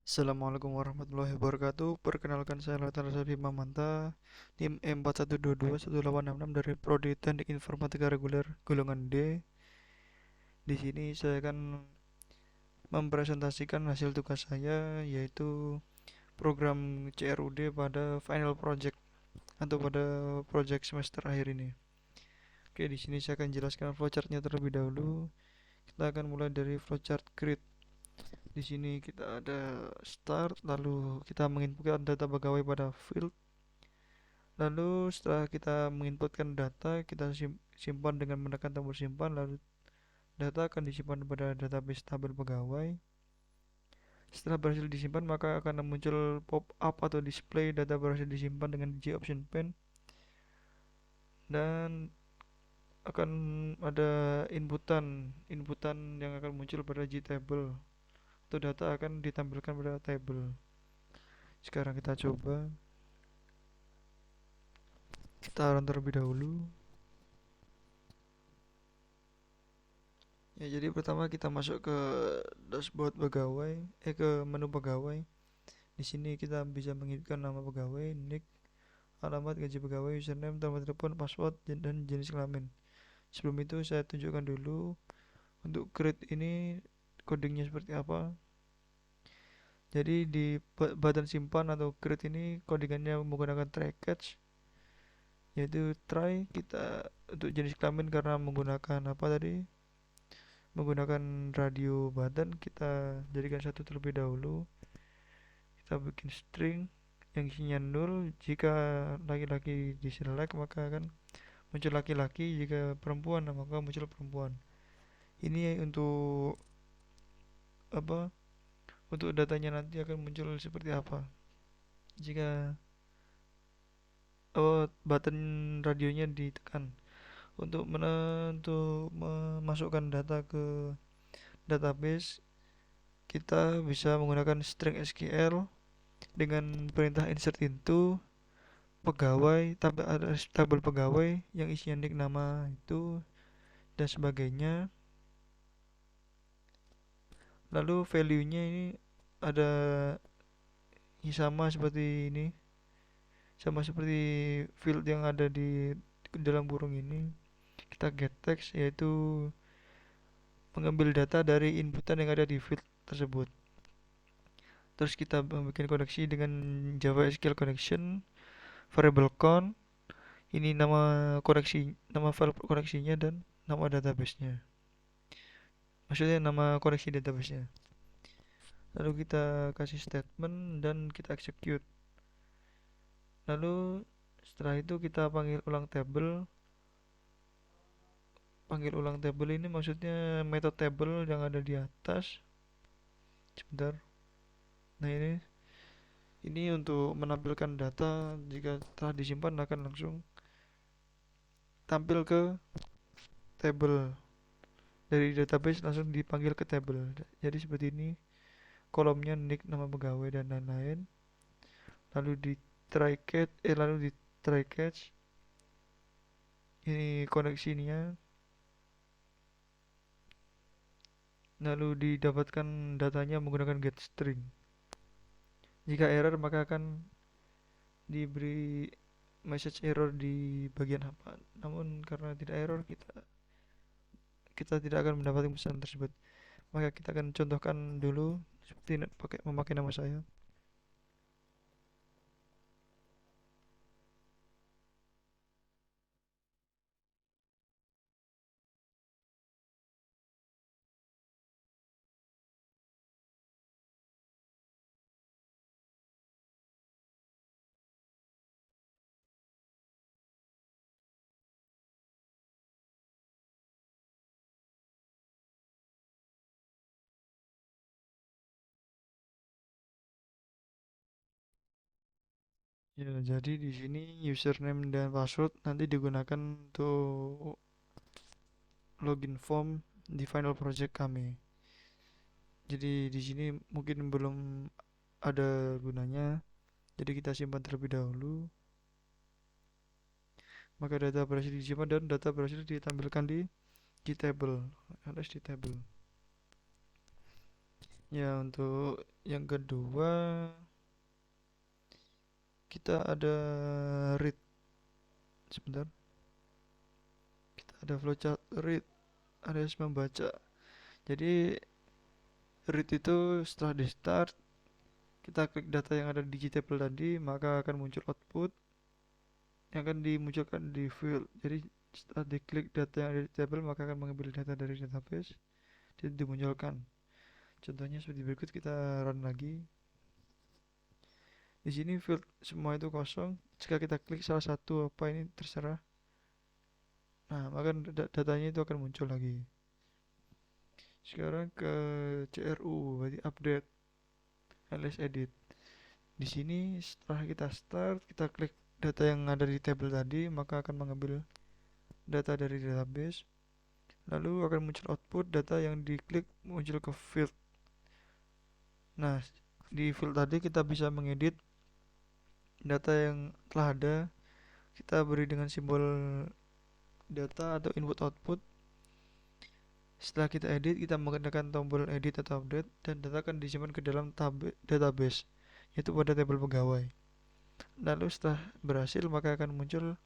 Assalamualaikum warahmatullahi wabarakatuh. Perkenalkan saya Lautan Rasadi Mamanta, tim M41221866 dari Prodi Teknik Informatika Reguler golongan D. Di sini saya akan mempresentasikan hasil tugas saya, yaitu program CRUD pada final project atau pada project semester akhir ini. Oke, di sini saya akan jelaskan flowchartnya terlebih dahulu. Kita akan mulai dari flowchart grid. Di sini kita ada start, lalu kita menginputkan data pegawai pada field. Lalu setelah kita menginputkan data, kita simpan dengan menekan tombol simpan, lalu data akan disimpan pada database tabel pegawai. Setelah berhasil disimpan, maka akan muncul pop-up atau display data berhasil disimpan dengan J option pen, dan akan ada inputan yang akan muncul pada JTable atau data akan ditampilkan pada table. Sekarang kita coba, kita run terlebih dahulu. Ya, jadi pertama kita masuk ke dashboard pegawai, ke menu pegawai. Di sini kita bisa menginputkan nama pegawai, nick, alamat, gaji pegawai, username, nomor telepon, password, dan jenis kelamin. Sebelum itu saya tunjukkan dulu untuk grade ini codingnya seperti apa. Jadi di button simpan atau grade ini codingannya menggunakan try catch, yaitu try kita untuk jenis kelamin karena menggunakan apa tadi, menggunakan radio button. Kita jadikan satu terlebih dahulu. Kita bikin string yang isinya 0. Jika laki-laki diselect maka akan muncul laki-laki, jika perempuan maka muncul perempuan. Ini untuk apa, untuk datanya nanti akan muncul seperti apa jika button radionya ditekan. Untuk memasukkan data ke database, kita bisa menggunakan string SQL dengan perintah insert into pegawai, tabel pegawai yang isinya nick, nama itu, dan sebagainya. Lalu value-nya ini ada sama seperti ini, sama seperti field yang ada di dalam burung ini. Kita get text, yaitu mengambil data dari inputan yang ada di field tersebut. Terus kita membuat koneksi dengan Java SQL connection, variable count, ini nama koneksi, nama file koneksinya, dan nama database-nya. Maksudnya nama koneksi database-nya. Lalu kita kasih statement dan kita execute. Lalu setelah itu kita panggil ulang table. Panggil ulang table ini maksudnya metode table yang ada di atas. Sebentar. Nah, ini untuk menampilkan data, jika telah disimpan akan langsung tampil ke table. Dari database langsung dipanggil ke table. Jadi seperti ini, kolomnya nick, nama pegawai, dan lain-lain. Lalu di try catch, ini koneksinya. Lalu didapatkan datanya menggunakan getString. Jika error maka akan diberi message error di bagian apa. Namun karena tidak error, kita tidak akan mendapatkan pesan tersebut. Maka kita akan contohkan dulu seperti memakai nama saya. Ya, jadi di sini username dan password nanti digunakan untuk login form di final project kami. Jadi di sini mungkin belum ada gunanya, jadi kita simpan terlebih dahulu. Maka data berhasil disimpan dan data berhasil ditampilkan di table, alias di table. Ya, untuk yang kedua kita ada read. Sebentar, kita ada flowchart read, alias membaca. Jadi read itu setelah di start, kita klik data yang ada di table tadi, maka akan muncul output yang akan dimunculkan di field. Jadi setelah diklik data yang ada di table, maka akan mengambil data dari database dan dimunculkan. Contohnya seperti berikut, kita run lagi. Di sini field semua itu kosong. Jika kita klik salah satu apa ini terserah. Nah, maka datanya itu akan muncul lagi. Sekarang ke CRU, berarti update alias edit. Di sini setelah kita start, kita klik data yang ada di table tadi, maka akan mengambil data dari database. Lalu akan muncul output data yang diklik muncul ke field. Nah, di field tadi kita bisa mengedit data yang telah ada. Kita beri dengan simbol data atau input output. Setelah kita edit, kita menggunakan tombol edit atau update dan data akan disimpan ke dalam database, yaitu pada tabel pegawai. Lalu setelah berhasil, maka akan muncul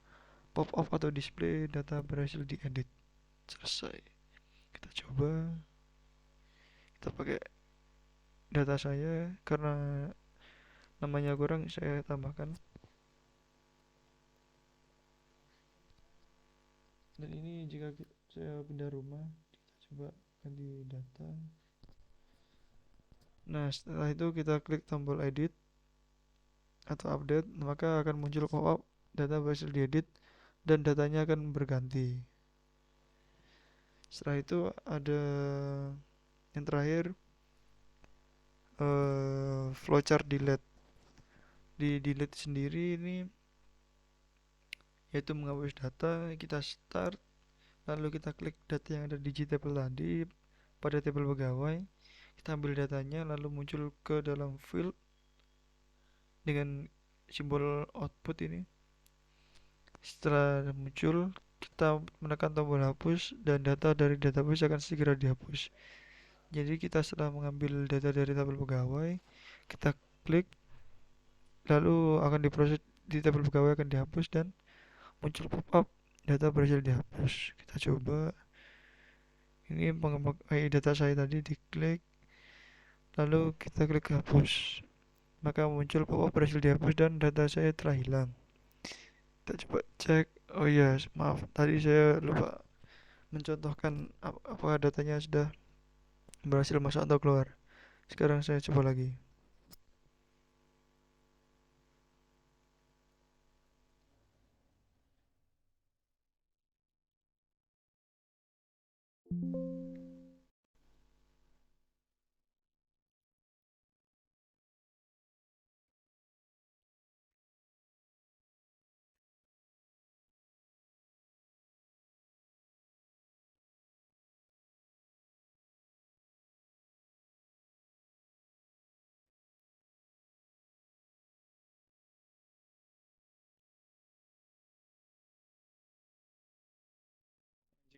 pop-up atau display data berhasil diedit. Selesai. Kita coba, kita pakai data saya karena namanya kurang, saya tambahkan. Dan ini jika saya pindah rumah, kita coba ganti data. Nah, setelah itu kita klik tombol edit atau update, maka akan muncul pop-up data berhasil diedit dan datanya akan berganti. Setelah itu ada yang terakhir, flowchart delete. Di delete sendiri ini yaitu menghapus data. Kita start, lalu kita klik data yang ada di table tadi pada table pegawai. Kita ambil datanya lalu muncul ke dalam field dengan simbol output ini. Setelah muncul, kita menekan tombol hapus dan data dari database akan segera dihapus. Jadi kita setelah mengambil data dari tabel pegawai, kita klik, lalu akan diproses di tabel pegawai akan dihapus dan muncul pop-up data berhasil dihapus. Kita coba. Ini data saya tadi, diklik, lalu kita klik hapus. Maka muncul pop-up berhasil dihapus dan data saya telah hilang. Kita coba cek. Oh iya, maaf, tadi saya lupa mencontohkan apakah datanya sudah berhasil masuk atau keluar. Sekarang saya coba lagi.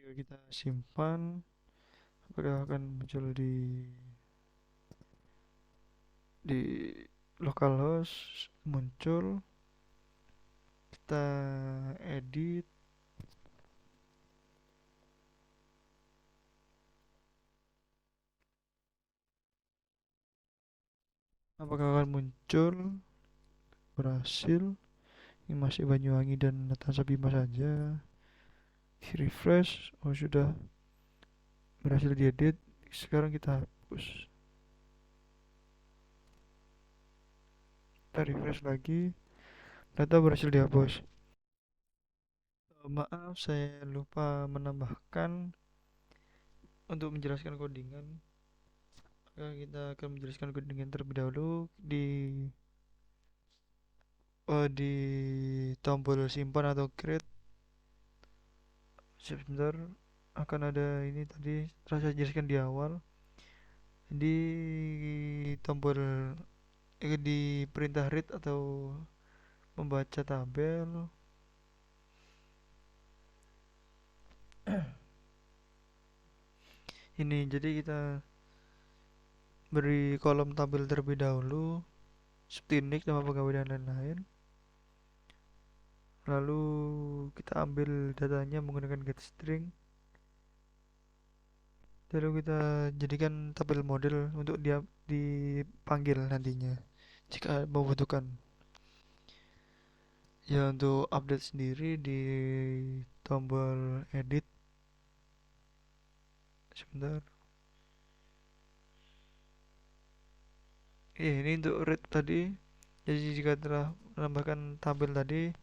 Jika kita simpan, apakah akan muncul di localhost? Muncul. Kita edit, apakah akan muncul berhasil? Ini masih Banyuwangi dan Natasha Bima saja. Di refresh, oh sudah berhasil diedit. Sekarang kita hapus. Kita refresh lagi, data berhasil dihapus. Maaf, saya lupa menambahkan untuk menjelaskan codingan. Maka kita akan menjelaskan codingan terlebih dahulu di tombol simpan atau create. Sebentar, akan ada ini tadi telah saya jelaskan di awal. Di tombol di perintah read atau membaca tabel, ini jadi kita beri kolom tabel terlebih dahulu seperti nick, nama pegawai dan lain-lain. Lalu kita ambil datanya menggunakan getString. Lalu kita jadikan tabel model untuk dia dipanggil nantinya jika membutuhkan. Ya untuk update sendiri di tombol edit, sebentar. Ini untuk read tadi. Jadi jika telah menambahkan tabel tadi,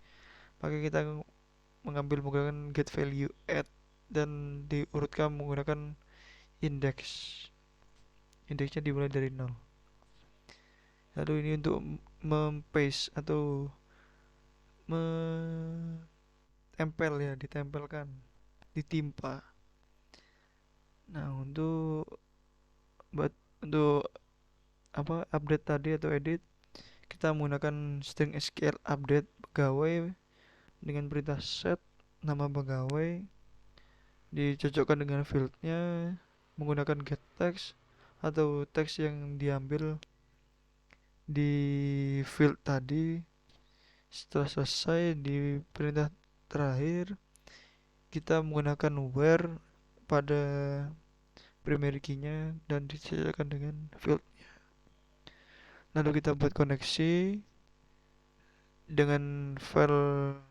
maka kita mengambil menggunakan get value add dan diurutkan menggunakan index. Indeksnya dimulai dari nol. Lalu ini untuk mempaste atau menempel, ya, ditempelkan, ditimpa. Nah, buat untuk apa update tadi atau edit, kita menggunakan string SQL update pegawai dengan perintah set nama pegawai dicocokkan dengan fieldnya menggunakan get text atau teks yang diambil di field tadi. Setelah selesai di perintah terakhir, kita menggunakan where pada primary key-nya dan disesuaikan dengan field. Lalu kita buat koneksi dengan file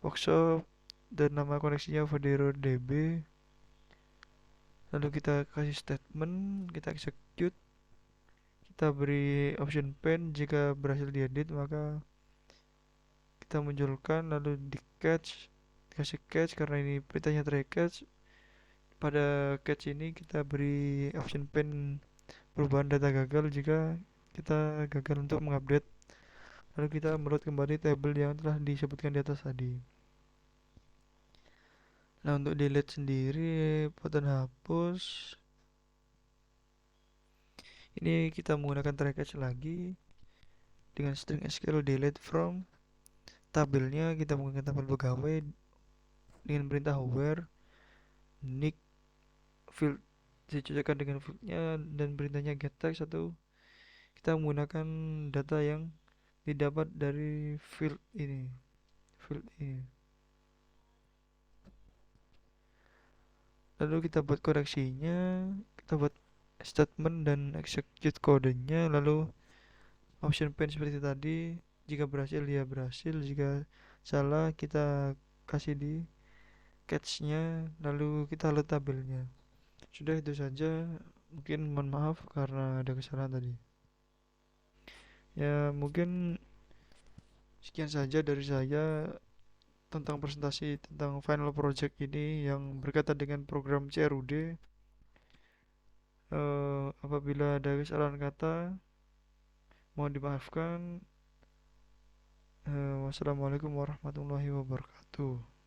workshop dan nama koneksinya VoderoDB. Lalu kita kasih statement, kita execute, kita beri option pen jika berhasil diedit, maka kita munculkan. Lalu di catch, kasih catch karena ini perintahnya try catch. Pada catch ini kita beri option pen perubahan data gagal jika kita gagal untuk mengupdate. Lalu kita meload kembali tabel yang telah disebutkan di atas tadi. Nah, untuk delete sendiri, button hapus. Ini kita menggunakan try catch lagi dengan string SQL delete from. Tabelnya kita menggunakan tabel pegawai dengan perintah where nick field dicocokkan dengan fieldnya dan perintahnya get text, atau kita menggunakan data yang didapat dari field ini. Lalu kita buat koreksinya, kita buat statement dan execute kodenya. Lalu option pen seperti tadi, jika berhasil ya berhasil, jika salah kita kasih di catch-nya, lalu kita load tabelnya. Sudah, itu saja. Mungkin mohon maaf karena ada kesalahan tadi. Ya, mungkin sekian saja dari saya tentang presentasi tentang final project ini yang berkaitan dengan program CRUD. Apabila ada kesalahan kata, mohon dimaafkan. Wassalamualaikum warahmatullahi wabarakatuh.